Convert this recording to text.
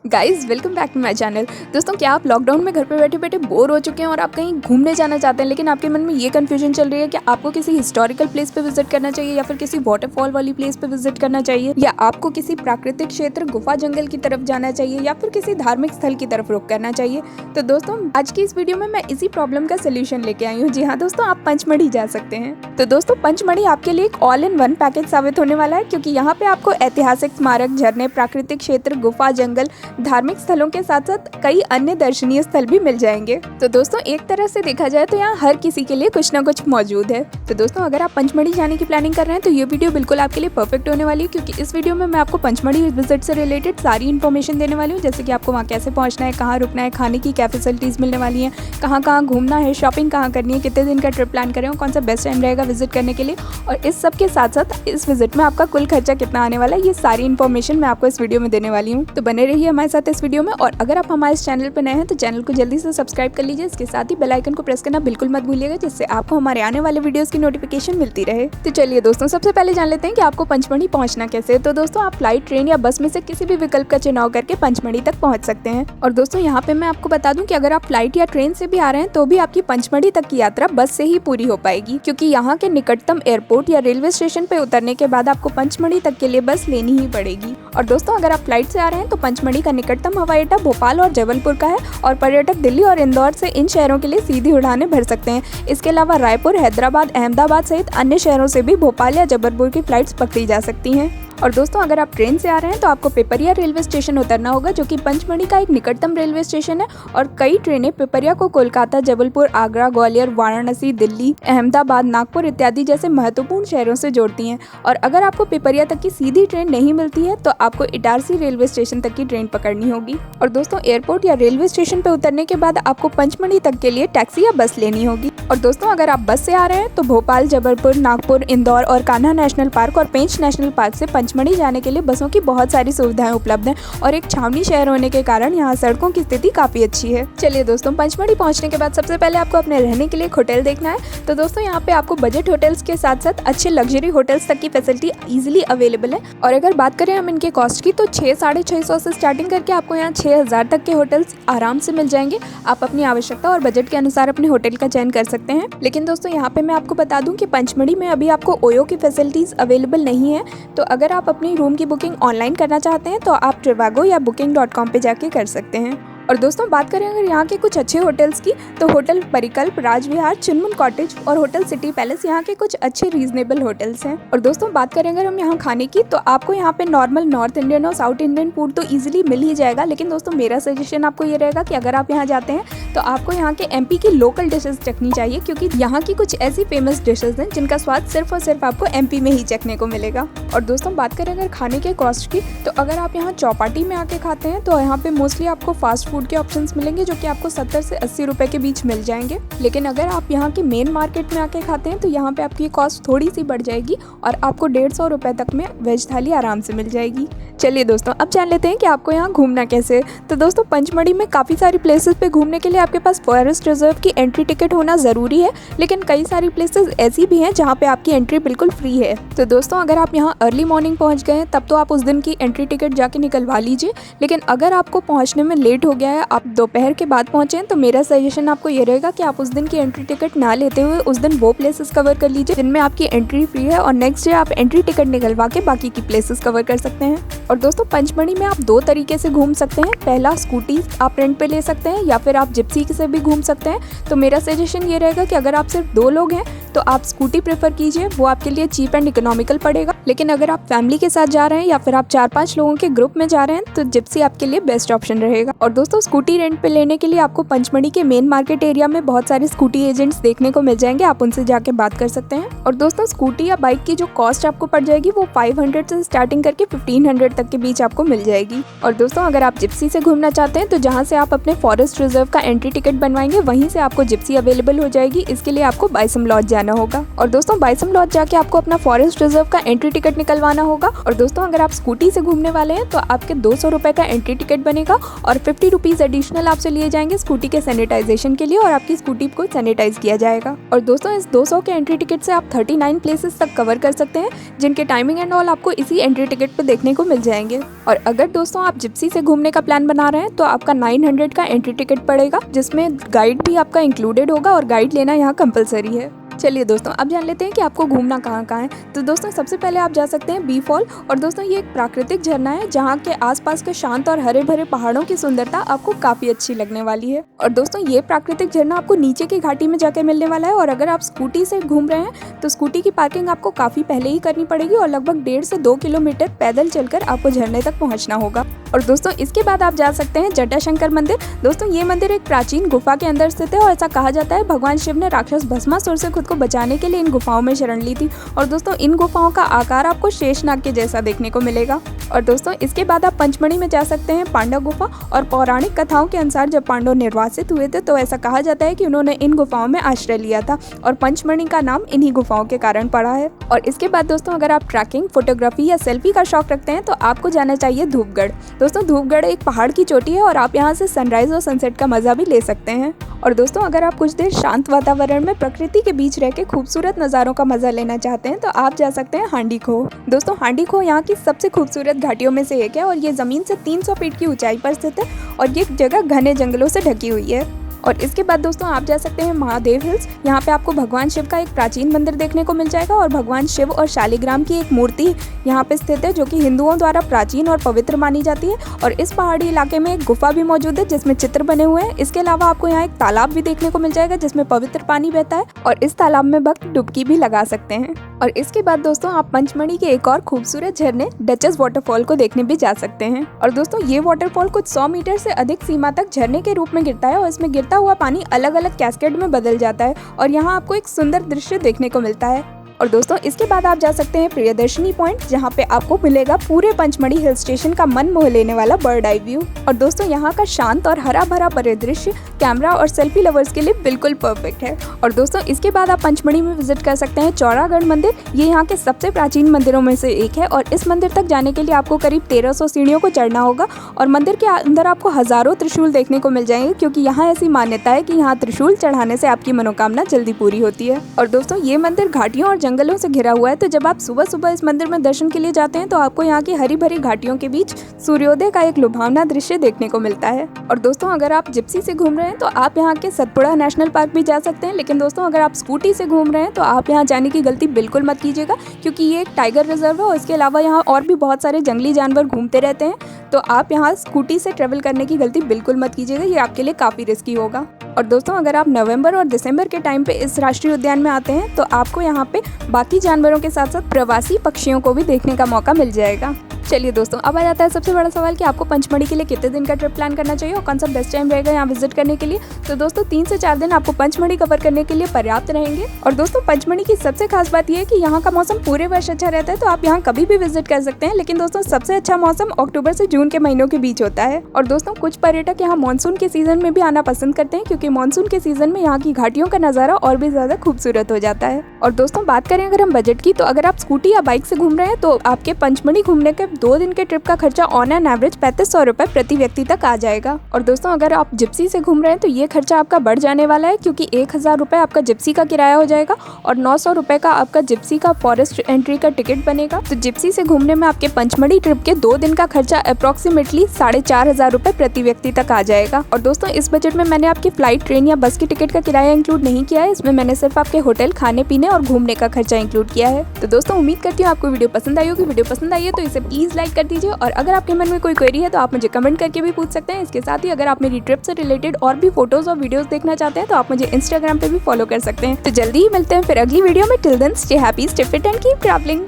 Guys welcome back to my channel. दोस्तों, क्या आप लॉकडाउन में घर पे बैठे बैठे बोर हो चुके हैं और आप कहीं घूमने जाना चाहते हैं, लेकिन आपके मन में ये कन्फ्यूजन चल रही है कि आपको किसी हिस्टोरिकल प्लेस पे विजिट करना चाहिए या फिर किसी वाटरफॉल वाली प्लेस पे विजिट करना चाहिए, या आपको किसी प्राकृतिक क्षेत्र गुफा जंगल की तरफ जाना चाहिए या फिर किसी धार्मिक स्थल की तरफ रुख करना चाहिए। तो दोस्तों, आज की इस वीडियो में मैं इसी प्रॉब्लम का सोल्यूशन लेके आई हूँ। जी हाँ दोस्तों, आप पंचमढ़ी जा सकते हैं। तो दोस्तों, पंचमढ़ी आपके लिए एक ऑल इन वन पैकेज साबित होने वाला है, क्योंकि यहाँ पे आपको ऐतिहासिक स्मारक, झरने, प्राकृतिक क्षेत्र, गुफा जंगल, धार्मिक स्थलों के साथ साथ कई अन्य दर्शनीय स्थल भी मिल जाएंगे। तो दोस्तों, एक तरह से देखा जाए तो यहाँ हर किसी के लिए कुछ ना कुछ मौजूद है। तो दोस्तों, अगर आप पंचमढ़ी जाने की प्लानिंग कर रहे हैं तो ये वीडियो बिल्कुल आपके लिए परफेक्ट होने वाली है, क्योंकि इस वीडियो में मैं आपको पंचमढ़ी विजिट से रिलेटेड सारी इन्फॉर्मेशन देने वाली हूँ, जैसे कि आपको वहाँ कैसे पहुँचना है, कहाँ रुकना है, खाने की क्या फैसिलिटीज मिलने वाली है, कहाँ कहाँ घूमना है, शॉपिंग कहाँ करनी है, कितने दिन का ट्रिप प्लान करें, कौन सा बेस्ट टाइम रहेगा विजिट करने के लिए, और इस सब के साथ साथ इस विजिट में आपका कुल खर्चा कितना आने वाला है, ये सारी इन्फॉर्मेशन मैं आपको इस वीडियो में देने वाली हूँ। तो बने रहिए हमारे साथ इस वीडियो में। और अगर आप हमारे इस चैनल पर नए हैं तो चैनल को जल्दी से सब्सक्राइब कर लीजिए। इसके साथ ही बेल आइकन को प्रेस करना बिल्कुल मत भूलिएगा, जिससे आपको हमारे आने वाले वीडियोस की नोटिफिकेशन मिलती रहे। तो चलिए दोस्तों, सबसे पहले जान लेते हैं कि आपको पंचमढ़ी पहुंचना कैसे है। तो दोस्तों, आप फ्लाइट, ट्रेन या बस में से किसी भी विकल्प का चुनाव करके पंचमढ़ी तक पहुंच सकते हैं। और दोस्तों, यहाँ पे मैं आपको बता दूं कि अगर आप फ्लाइट या ट्रेन से भी आ रहे हैं तो भी आपकी पंचमढ़ी तक की यात्रा बस से ही पूरी हो पाएगी, क्योंकि यहाँ के निकटतम एयरपोर्ट या रेलवे स्टेशन पे उतरने के बाद आपको पंचमढ़ी तक के लिए बस लेनी ही पड़ेगी। और दोस्तों, अगर आप फ्लाइट से आ रहे हैं तो पंचमढ़ी का निकटतम हवाई अड्डा भोपाल और जबलपुर का है, और पर्यटक दिल्ली और इंदौर से इन शहरों के लिए सीधी उड़ानें भर सकते हैं। इसके अलावा रायपुर, हैदराबाद, अहमदाबाद सहित अन्य शहरों से भी भोपाल या जबलपुर की फ्लाइट्स पकड़ी जा सकती हैं। और दोस्तों, अगर आप ट्रेन से आ रहे हैं तो आपको पिपरिया रेलवे स्टेशन उतरना होगा, जो कि पंचमढ़ी का एक निकटतम रेलवे स्टेशन है। और कई ट्रेनें पिपरिया को कोलकाता, जबलपुर, आगरा, ग्वालियर, वाराणसी, दिल्ली, अहमदाबाद, नागपुर इत्यादि जैसे महत्वपूर्ण शहरों से जोड़ती हैं। और अगर आपको पिपरिया तक की सीधी ट्रेन नहीं मिलती है तो आपको इटारसी रेलवे स्टेशन तक की ट्रेन पकड़नी होगी। और दोस्तों, एयरपोर्ट या रेलवे स्टेशन पर उतरने के बाद आपको पंचमढ़ी तक के लिए टैक्सी या बस लेनी होगी। और दोस्तों, अगर आप बस से आ रहे हैं तो भोपाल, जबलपुर, नागपुर, इंदौर और कान्हा नेशनल पार्क और पेंच नेशनल पार्क से पंचमढ़ी जाने के लिए बसों की बहुत सारी सुविधाएं उपलब्ध हैं, और एक छावनी शहर होने के कारण यहाँ सड़कों की स्थिति काफी अच्छी है। चलिए दोस्तों, पंचमढ़ी पहुंचने के बाद सबसे पहले आपको अपने रहने के लिए एक होटल देखना है। तो दोस्तों, यहाँ पे आपको बजट होटल्स के साथ साथ अच्छे लग्जरी होटल्स तक की फैसिलिटी इजीली अवेलेबल है। और अगर बात करें हम इनके कॉस्ट की, तो 600-650 से स्टार्टिंग करके आपको यहाँ 6000 तक के होटल्स आराम से मिल जाएंगे। आप अपनी आवश्यकता और बजट के अनुसार अपने होटल का चयन कर सकते हैं। लेकिन दोस्तों, यहाँ पे मैं आपको बता दूं कि पंचमढ़ी में अभी आपको ओयो की फैसिलिटीज अवेलेबल नहीं है। तो अगर आप अपनी रूम की बुकिंग ऑनलाइन करना चाहते हैं तो आप ट्रिवागो या booking.com पे जाके कर सकते हैं। और दोस्तों, बात करें अगर यहाँ के कुछ अच्छे होटल्स की, तो होटल परिकल्प, राजविहार, चुनमुन कॉटेज और होटल सिटी पैलेस यहाँ के कुछ अच्छे रीजनेबल होटल्स हैं। और दोस्तों, बात करें अगर हम यहाँ खाने की, तो आपको यहाँ पे नॉर्मल नॉर्थ इंडियन और साउथ इंडियन फूड तो इजीली मिल ही जाएगा। लेकिन दोस्तों, मेरा सजेशन आपको ये रहेगा कि अगर आप यहाँ जाते हैं तो आपको यहाँ के एमपी की लोकल डिशेज चखनी चाहिए, क्योंकि यहाँ की कुछ ऐसी फेमस डिशेज हैं जिनका स्वाद सिर्फ और सिर्फ आपको एमपी में ही चखने को मिलेगा। और दोस्तों, बात करें अगर खाने के कॉस्ट की, तो अगर आप यहाँ चौपाटी में आके खाते हैं तो यहाँ पे मोस्टली आपको फास्ट फूड के ऑप्शंस मिलेंगे, जो कि आपको 70 से 80 रुपए के बीच मिल जाएंगे। लेकिन अगर आप यहाँ के मेन मार्केट में आके खाते हैं तो यहाँ पे आपकी कॉस्ट थोड़ी सी बढ़ जाएगी और आपको 150 रुपए तक में वेज थाली आराम से मिल जाएगी। चलिए दोस्तों, अब जान लेते हैं कि आपको यहाँ घूमना कैसे है। तो दोस्तों, पंचमढ़ी में काफ़ी सारी प्लेसेस पे घूमने के लिए आपके पास फॉरेस्ट रिजर्व की एंट्री टिकट होना ज़रूरी है, लेकिन कई सारी प्लेसेस ऐसी भी हैं जहाँ पे आपकी एंट्री बिल्कुल फ्री है। तो दोस्तों, अगर आप यहाँ अर्ली मॉर्निंग पहुँच गए हैं तब तो आप उस दिन की एंट्री टिकट जाके निकलवा लीजिए। लेकिन अगर आपको पहुँचने में लेट हो गया है, आप दोपहर के बाद पहुँचे, तो मेरा सजेशन आपको ये रहेगा कि आप उस दिन की एंट्री टिकट ना लेते हुए उस दिन वो प्लेसेस कवर कर लीजिए जिनमें आपकी एंट्री फ्री है, और नेक्स्ट डे आप एंट्री टिकट निकलवा के बाकी की प्लेसेस कवर कर सकते हैं। और दोस्तों, पंचमढ़ी में आप 2 तरीके से घूम सकते हैं। पहला, स्कूटी आप रेंट पे ले सकते हैं, या फिर आप जिप्सी से भी घूम सकते हैं। तो मेरा सजेशन ये रहेगा कि अगर आप सिर्फ 2 लोग हैं तो आप स्कूटी प्रेफर कीजिए, वो आपके लिए चीप एंड इकोनॉमिकल पड़ेगा। लेकिन अगर आप फैमिली के साथ जा रहे हैं या फिर आप 4-5 लोगों के ग्रुप में जा रहे हैं तो जिप्सी आपके लिए बेस्ट ऑप्शन रहेगा। और दोस्तों, स्कूटी रेंट पे लेने के लिए आपको पंचमढ़ी के मेन मार्केट एरिया में बहुत सारे स्कूटी एजेंट्स देखने को मिल जाएंगे, आप उनसे जाके बात कर सकते हैं। और दोस्तों, स्कूटी या बाइक की जो कॉस्ट आपको पड़ जाएगी वो 500 से स्टार्टिंग करके 1500 तक के बीच आपको मिल जाएगी। और दोस्तों, अगर आप जिप्सी से घूमना चाहते हैं तो जहाँ से आप अपने फॉरेस्ट रिजर्व का एंट्री टिकट बनवाएंगे वहीं से आपको जिप्सी अवेलेबल हो जाएगी। इसके लिए आपको बाइसम लॉज जाना होगा। और दोस्तों बाइसम लॉज जाके आपको अपना फॉरेस्ट रिजर्व का एंट्री टिकट निकलवाना होगा। और दोस्तों अगर आप स्कूटी से घूमने वाले हैं तो आपके 200 रुपये का एंट्री टिकट बनेगा और 50 रुपीज़ एडिशनल आपसे लिए जाएंगे स्कूटी के सैनिटाइजेशन के लिए और आपकी स्कूटी को सैनिटाइज किया जाएगा। और दोस्तों इस 200 के एंट्री टिकट से आप 39 प्लेसेस तक कवर कर सकते हैं, जिनके टाइमिंग एंड ऑल आपको इसी एंट्री टिकट पे देखने को मिल जाएंगे। और अगर दोस्तों आप जिप्सी से घूमने का प्लान बना रहे हैं तो आपका 900 का एंट्री टिकट पड़ेगा, जिसमें गाइड भी आपका इंक्लूडेड होगा और गाइड लेना यहाँ कंपलसरी है। चलिए दोस्तों अब जान लेते हैं कि आपको घूमना कहाँ कहाँ है। तो दोस्तों सबसे पहले आप जा सकते हैं बी फॉल। और दोस्तों ये एक प्राकृतिक झरना है जहाँ के आसपास के शांत और हरे भरे पहाड़ों की सुंदरता आपको काफ़ी अच्छी लगने वाली है। और दोस्तों ये प्राकृतिक झरना आपको नीचे की घाटी में जाके मिलने वाला है। और अगर आप स्कूटी से घूम रहे हैं तो स्कूटी की पार्किंग आपको काफ़ी पहले ही करनी पड़ेगी और लगभग 1.5 से 2 किलोमीटर पैदल चलकर आपको झरने तक पहुँचना होगा। और दोस्तों इसके बाद आप जा सकते हैं जटाशंकर मंदिर। दोस्तों ये मंदिर एक प्राचीन गुफा के अंदर स्थित है और ऐसा कहा जाता है भगवान शिव ने राक्षस भस्मासुर से खुद को बचाने के लिए इन गुफाओं में शरण ली थी। और दोस्तों इन गुफाओं का आकार आपको शेषनाग के जैसा देखने को मिलेगा। और दोस्तों इसके बाद आप पंचमढ़ी में जा सकते हैं पांडव गुफा। और पौराणिक कथाओं के अनुसार जब पांडव निर्वासित हुए थे तो ऐसा कहा जाता है कि उन्होंने इन गुफाओं में आश्रय लिया था और पंचमढ़ी का नाम इन्हीं गुफाओं के कारण पड़ा है। और इसके बाद दोस्तों अगर आप ट्रैकिंग, फोटोग्राफी या सेल्फी का शौक रखते हैं तो आपको जाना चाहिए धूपगढ़। दोस्तों धूपगढ़ एक पहाड़ की चोटी है और आप यहाँ से सनराइज और सनसेट का मजा भी ले सकते हैं। और दोस्तों अगर आप कुछ देर शांत वातावरण में प्रकृति के बीच रह के खूबसूरत नज़ारों का मजा लेना चाहते हैं तो आप जा सकते हैं हांडी खो। दोस्तों हांडी खो यहाँ की सबसे खूबसूरत घाटियों में से एक है और ये ज़मीन से 300 फीट की ऊंचाई पर स्थित है और ये जगह घने जंगलों से ढकी हुई है। और इसके बाद दोस्तों आप जा सकते हैं महादेव हिल्स। यहाँ पे आपको भगवान शिव का एक प्राचीन मंदिर देखने को मिल जाएगा और भगवान शिव और शालिग्राम की एक मूर्ति यहाँ पे स्थित है जो कि हिंदुओं द्वारा प्राचीन और पवित्र मानी जाती है। और इस पहाड़ी इलाके में एक गुफा भी मौजूद है जिसमें चित्र बने हुए हैं। इसके अलावा आपको यहाँ एक तालाब भी देखने को मिल जाएगा जिसमें पवित्र पानी बहता है और इस तालाब में भक्त डुबकी भी लगा सकते हैं। और इसके बाद दोस्तों आप पंचमढ़ी के एक और खूबसूरत झरने डचेस वाटरफॉल को देखने भी जा सकते हैं। और दोस्तों ये वाटरफॉल कुछ 100 मीटर से अधिक सीमा तक झरने के रूप में गिरता है और इसमें गिरता हुआ पानी अलग अलग कैस्केड में बदल जाता है और यहाँ आपको एक सुंदर दृश्य देखने को मिलता है। और दोस्तों इसके बाद आप जा सकते हैं प्रियदर्शनी पॉइंट, जहाँ पे आपको मिलेगा पूरे पंचमढ़ी हिल स्टेशन का मन मोह लेने वाला बर्ड आई व्यू। और दोस्तों यहाँ का शांत और हरा भरा परिदृश्य कैमरा और सेल्फी लवर्स के लिए बिल्कुल परफेक्ट है। और दोस्तों इसके बाद आप पंचमढ़ी में विजिट कर सकते हैं चौरागढ़ मंदिर। ये यहाँ के सबसे प्राचीन मंदिरों में से एक है और इस मंदिर तक जाने के लिए आपको करीब 1300 सीढ़ियों को चढ़ना होगा। और मंदिर के अंदर आपको हजारों त्रिशूल देखने को मिल जाएंगे क्योंकि यहाँ ऐसी मान्यता है कि यहाँ त्रिशूल चढ़ाने से आपकी मनोकामना जल्दी पूरी होती है। और दोस्तों ये मंदिर घाटियों और जंगलों से घिरा हुआ है, तो जब आप सुबह सुबह इस मंदिर में दर्शन के लिए जाते हैं तो आपको यहाँ की हरी भरी घाटियों के बीच सूर्योदय का एक लुभावना दृश्य देखने को मिलता है। और दोस्तों अगर आप जिप्सी से घूम रहे हैं तो आप यहाँ के सतपुड़ा नेशनल पार्क भी जा सकते हैं। लेकिन दोस्तों अगर आप स्कूटी से घूम रहे हैं तो आप यहाँ जाने की गलती बिल्कुल मत कीजिएगा क्योंकि ये एक टाइगर रिजर्व है और इसके अलावा यहाँ और भी बहुत सारे जंगली जानवर घूमते रहते हैं। तो आप यहाँ स्कूटी से ट्रेवल करने की गलती बिल्कुल मत कीजिएगा, ये आपके लिए काफ़ी रिस्की होगा। और दोस्तों अगर आप नवंबर और दिसंबर के टाइम पे इस राष्ट्रीय उद्यान में आते हैं तो आपको यहाँ पे बाकी जानवरों के साथ साथ प्रवासी पक्षियों को भी देखने का मौका मिल जाएगा। चलिए दोस्तों अब आ जाता है सबसे बड़ा सवाल कि आपको पंचमढ़ी के लिए कितने दिन का ट्रिप प्लान करना चाहिए और कौन सा बेस्ट टाइम रहेगा यहाँ विजिट करने के लिए। तो दोस्तों 3 से 4 दिन आपको पंचमढ़ी कवर करने के लिए पर्याप्त रहेंगे। और दोस्तों पंचमढ़ी की सबसे खास बात यह है कि यहाँ का मौसम पूरे वर्ष अच्छा रहता है, तो आप यहाँ कभी भी विजिट कर सकते हैं। लेकिन दोस्तों सबसे अच्छा मौसम अक्टूबर से जून के महीनों के बीच होता है। और दोस्तों कुछ पर्यटक यहाँ मानसून के सीजन में भी आना पसंद करते हैं क्योंकि मानसून के सीजन में यहाँ की घाटियों का नज़ारा और भी ज्यादा खूबसूरत हो जाता है। और दोस्तों बात करें अगर हम बजट की, तो अगर आप स्कूटी या बाइक से घूम रहे हैं तो आपके पंचमढ़ी घूमने के 2 दिन के ट्रिप का खर्चा ऑन एन एवरेज 3500 रुपए प्रति व्यक्ति तक आ जाएगा। और दोस्तों अगर आप जिप्सी से घूम रहे हैं तो ये खर्चा आपका बढ़ जाने वाला है क्योंकि 1000 रुपए आपका जिप्सी का किराया हो जाएगा और 900 रुपए का आपका जिप्सी का फॉरेस्ट एंट्री का टिकट बनेगा। तो जिप्सी से घूमने में आपके पंचमढ़ी ट्रिप के 2 दिन का खर्चा अप्रोक्सीमेटली 4500 रुपए प्रति व्यक्ति तक आ जाएगा। और दोस्तों इस बजट में मैंने आपकी फ्लाइट, ट्रेन या बस की टिकट का किराया इंक्लूड नहीं किया है, इसमें मैंने सिर्फ आपके होटल, खाने पीने और घूमने का खर्चा इंक्लूड किया है। तो दोस्तों उम्मीद करती हूँ आपको वीडियो पसंद आई होगी। वीडियो पसंद आई है तो इसे प्लीज लाइक कर दीजिए और अगर आपके मन में कोई क्वेरी है तो आप मुझे कमेंट करके भी पूछ सकते हैं। इसके साथ ही अगर आप मेरी ट्रिप से रिलेटेड और भी फोटोज और वीडियोस देखना चाहते हैं तो आप मुझे इंस्टाग्राम पे भी फॉलो कर सकते हैं। तो जल्दी ही मिलते हैं फिर अगली वीडियो में। Till then stay happy, stay fit and keep travelling.